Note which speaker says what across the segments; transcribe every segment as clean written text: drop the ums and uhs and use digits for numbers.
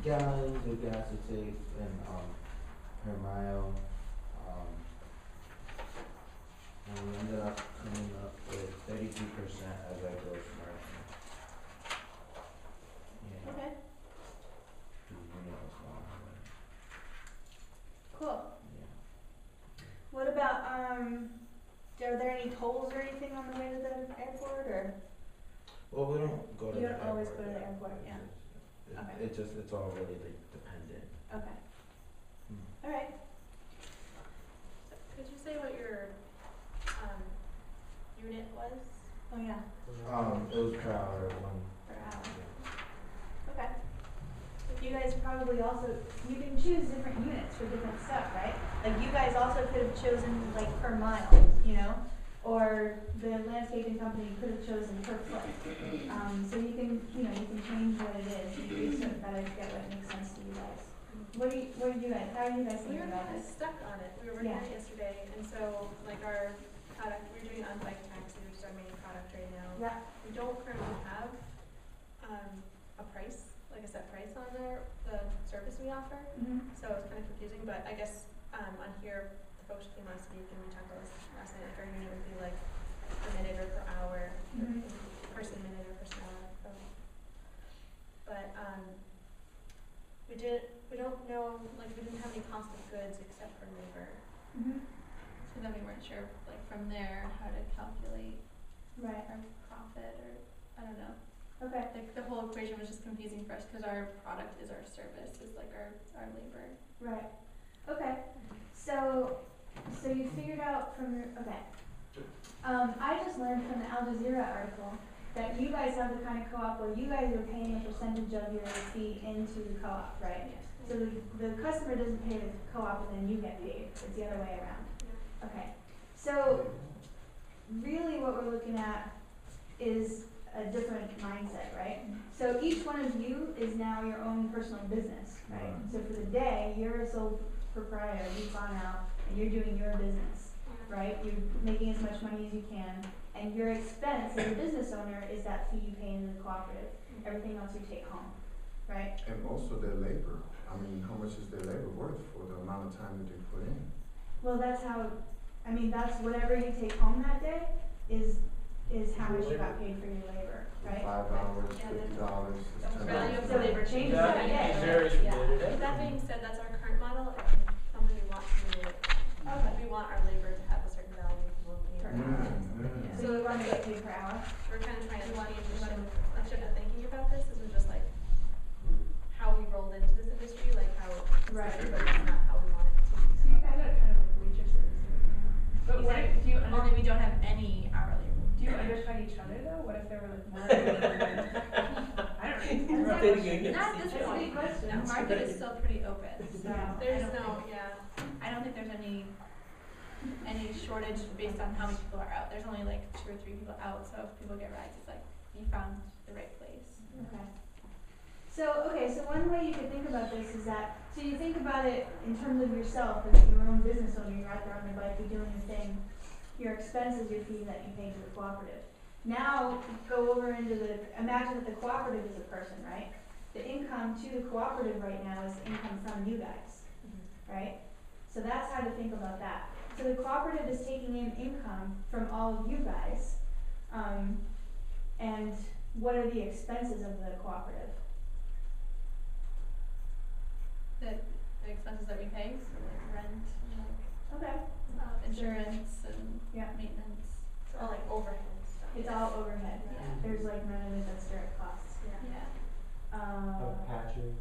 Speaker 1: gallons of gas it takes and per mile. Um, and we ended up coming up with 32% as our gross margin. Yeah.
Speaker 2: Okay.
Speaker 1: The unit was long,
Speaker 2: Cool.
Speaker 1: yeah.
Speaker 2: What about are there any tolls or anything on the way to the airport, or
Speaker 1: Well, we don't go to
Speaker 2: you
Speaker 1: the
Speaker 2: don't always
Speaker 1: airport,
Speaker 2: go to the
Speaker 1: yeah.
Speaker 2: airport? Yeah. Okay.
Speaker 1: It's all really like dependent.
Speaker 2: Okay.
Speaker 1: Mm.
Speaker 2: All right.
Speaker 3: Could you say what your unit was?
Speaker 2: Oh yeah.
Speaker 1: It was per hour, one.
Speaker 2: Per hour.
Speaker 1: Yeah.
Speaker 2: Okay. You guys probably also, you can choose different units for different stuff, right? Like you guys also could have chosen like per mile, you know, or the landscaping company could have chosen per foot. So you can change what it is. You research better to get what makes sense to you guys. What do you guys? How are you guys
Speaker 3: We
Speaker 2: thinking
Speaker 3: were
Speaker 2: about
Speaker 3: kind of
Speaker 2: this?
Speaker 3: stuck on it. We were working on it yesterday, and so like our product, we're doing on-bike taxi, which is our main product right now.
Speaker 2: Yeah.
Speaker 3: We don't currently have a price, like a set price on the service we offer.
Speaker 2: Mm-hmm.
Speaker 3: So it's kind of confusing, but I guess on here, the folks came last week and we talked about this last night, like our unit would be like per minute or per hour,
Speaker 2: Mhm.
Speaker 3: person minute or person hour. But we don't know, like we didn't have any cost of goods except for labor.
Speaker 2: Mm-hmm.
Speaker 3: So then we weren't sure, like from there, how to calculate
Speaker 2: Right.
Speaker 3: our profit, or I don't know.
Speaker 2: Okay.
Speaker 3: Like the whole equation was just confusing for us because our product is our service, is like our labor.
Speaker 2: Right. Okay. So you figured out from your, okay. I just learned from the Al Jazeera article that you guys have the kind of co-op where you guys are paying a percentage of your fee into the co-op, right?
Speaker 3: Yes.
Speaker 2: So the customer doesn't pay the co-op and then you get paid. It's the other way around.
Speaker 3: Yeah.
Speaker 2: Okay. So really what we're looking at is a different mindset, right? So each one of you is now your own personal business, right? So for the day, you're a sole proprietor, you've gone out and you're doing your business, right? You're making as much money as you can, and your expense as a business owner is that fee you pay in the cooperative. Everything else you take home, right?
Speaker 4: And also their labor. I mean, how much is their labor worth for the amount of time that they put in?
Speaker 2: Well, that's whatever you take home that day is how much you got paid for your labor, right?
Speaker 4: $5,
Speaker 3: Yeah,
Speaker 4: $50,
Speaker 3: The value of
Speaker 2: So
Speaker 3: the labor changes
Speaker 5: Yeah,
Speaker 3: every
Speaker 5: it
Speaker 3: day.
Speaker 5: varies from
Speaker 3: Yeah.
Speaker 5: day to day.
Speaker 3: That being said, that's our current model, and something we want to do.
Speaker 2: Okay.
Speaker 3: We want our labor to have a certain value for
Speaker 2: Per
Speaker 3: people.
Speaker 2: hour. So you want to get paid per hour?
Speaker 3: We're kind of trying to change the shift of thinking about this. This was just like how we rolled into this industry, like how
Speaker 2: Right.
Speaker 3: but that's not how we want it to
Speaker 6: So
Speaker 3: be.
Speaker 6: you guys are kind of like waitresses right now. But what if, do you
Speaker 3: Only we don't have any hourly.
Speaker 6: do you undercut each other though? What if there were like more? I don't know.
Speaker 5: Rotating against
Speaker 3: Not this
Speaker 5: each
Speaker 2: That's a
Speaker 5: other.
Speaker 2: big question.
Speaker 3: The market is still pretty open. So
Speaker 2: Yeah.
Speaker 3: there's I don't think there's any shortage based on how many people are out. There's only like 2 or 3 people out, so if people get rides, it's like you found the right place.
Speaker 2: Okay. So one way you could think about this is that, so you think about it in terms of yourself as your own business owner, you're out there on your bike, you're doing your thing, your expense is your fee that you pay to the cooperative. Now, go over into imagine that the cooperative is a person, right? The income to the cooperative right now is income from you guys, right? So that's how to think about that. So the cooperative is taking in income from all of you guys, and what are the expenses of the cooperative?
Speaker 3: The expenses that we pay, so like rent, and
Speaker 2: Okay.
Speaker 3: like insurance and
Speaker 2: Yeah.
Speaker 3: maintenance, it's all like overhead stuff.
Speaker 2: It's all overhead.
Speaker 3: Yeah.
Speaker 2: There's like none of it that's direct costs.
Speaker 3: Yeah.
Speaker 5: Patches.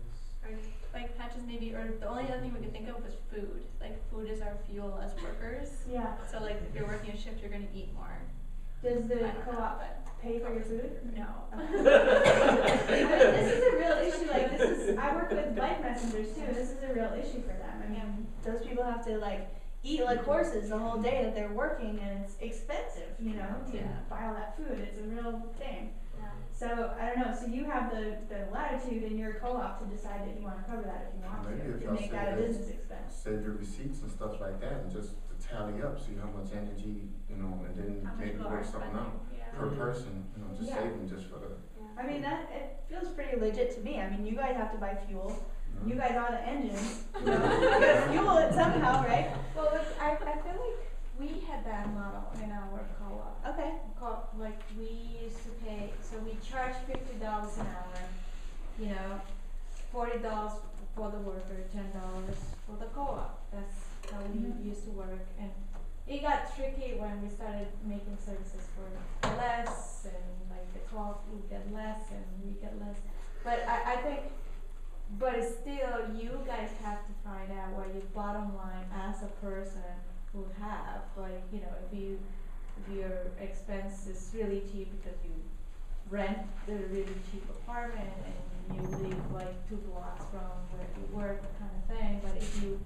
Speaker 3: Or like patches maybe, or the only other thing we could think of was food. Like food is our fuel as workers.
Speaker 2: Yeah.
Speaker 3: So like if you're working a shift, you're gonna eat more.
Speaker 2: Does the
Speaker 3: I don't know,
Speaker 2: co-op
Speaker 3: but
Speaker 2: pay for your food?
Speaker 3: no.
Speaker 2: I mean, this is a real issue. Like I work with bike messengers too. This is a real issue for them. I mean, those people have to like eat like horses the whole day that they're working, and it's expensive, to
Speaker 3: Yeah.
Speaker 2: buy all that food. It's a real thing.
Speaker 3: Yeah.
Speaker 2: So I don't know. So you have the latitude in your co-op to decide that you want to cover that if you want
Speaker 4: Maybe if
Speaker 2: to
Speaker 4: y'all
Speaker 2: make
Speaker 4: say
Speaker 2: that a
Speaker 4: that-
Speaker 2: business expense.
Speaker 4: Save your receipts and stuff like that, and just to tally up, see how much energy, and then
Speaker 3: How much
Speaker 4: maybe
Speaker 3: people are
Speaker 4: work something
Speaker 3: spending.
Speaker 4: out
Speaker 3: Yeah.
Speaker 4: per person, just
Speaker 2: Yeah.
Speaker 4: saving just for the.
Speaker 3: Yeah.
Speaker 2: I mean, that it feels pretty legit to me. I mean, you guys have to buy fuel. You guys are the engines, you know, you gotta fuel it somehow, right?
Speaker 6: Well, I feel like we had that model in our co-op.
Speaker 2: Okay.
Speaker 6: Like we used to pay, so we charge $50 an hour, you know, $40 for the worker, $10 for the co-op. That's how we used to work, and it got tricky when we started making services for less, and like the co-op would get less and we get less. But I think, but still, you guys have to find out what your bottom line as a person will have. Like, you know, if your expense is really cheap because you rent a really cheap apartment and you live like 2 blocks from where you work, kind of thing. But if you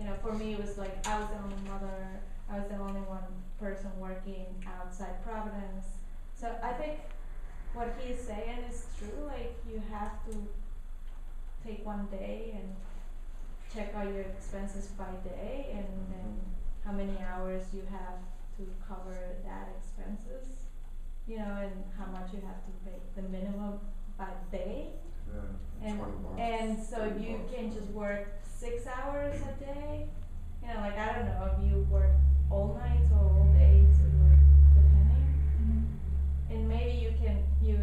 Speaker 6: know, for me it was like I was the only mother, I was the only one person working outside Providence. So I think what he's saying is true. Like, you have to take one day and check all your expenses by day, and then how many hours you have to cover that expenses, you know, and how much you have to pay the minimum by day.
Speaker 4: Yeah,
Speaker 6: And
Speaker 4: 20 bucks,
Speaker 6: and so
Speaker 4: 30
Speaker 6: you
Speaker 4: bucks.
Speaker 6: can just work 6 hours a day, you know, like, I don't know if you work all nights or all days, or depending. And maybe you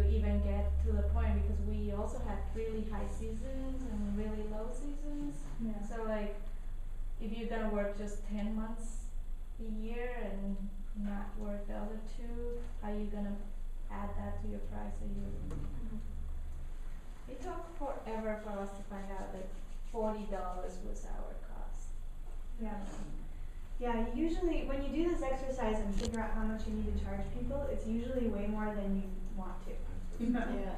Speaker 6: even get to the point, because we also had really high seasons and really low seasons.
Speaker 2: Yeah.
Speaker 6: So like, if you're gonna work just 10 months a year and not work the other 2, how you gonna add that to your price a year? It took forever for us to find out that $40 was our cost.
Speaker 2: Yeah. Yeah, usually when you do this exercise and figure out how much you need to charge people, it's usually way more than you want to. You know?
Speaker 6: Yeah.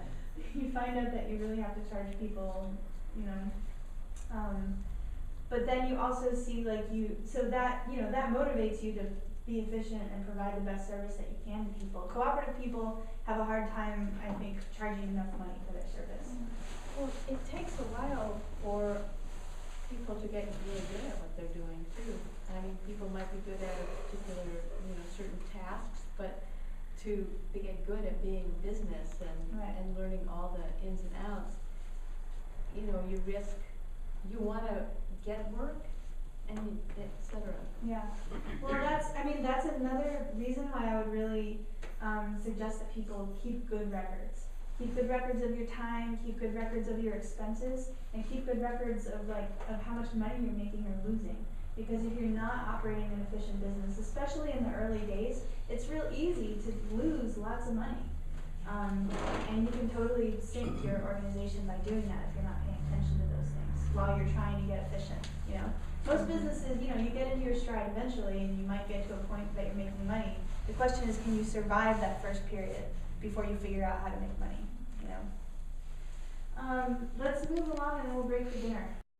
Speaker 2: You find out that you really have to charge people, you know. But then you also see like so that, you know, that motivates you to be efficient and provide the best service that you can to people. Cooperative people have a hard time, I think, charging enough money for their service.
Speaker 5: Well, it takes a while for people to get really good at what they're doing too. I mean, people might be good at a particular, you know, certain tasks, but to get good at being business and
Speaker 2: Right.
Speaker 5: and learning all the ins and outs, you know, you wanna get work and et cetera.
Speaker 2: Yeah. Well, that's another reason why I would really suggest that people keep good records. Keep good records of your time, keep good records of your expenses, and keep good records of how much money you're making or losing. Because if you're not operating an efficient business, especially in the early days, it's real easy to lose lots of money. And you can totally sink your organization by doing that if you're not paying attention to those things while you're trying to get efficient, you know. Most businesses, you know, you get into your stride eventually and you might get to a point that you're making money. The question is, can you survive that first period before you figure out how to make money, you know. Let's move along and then we'll break for dinner.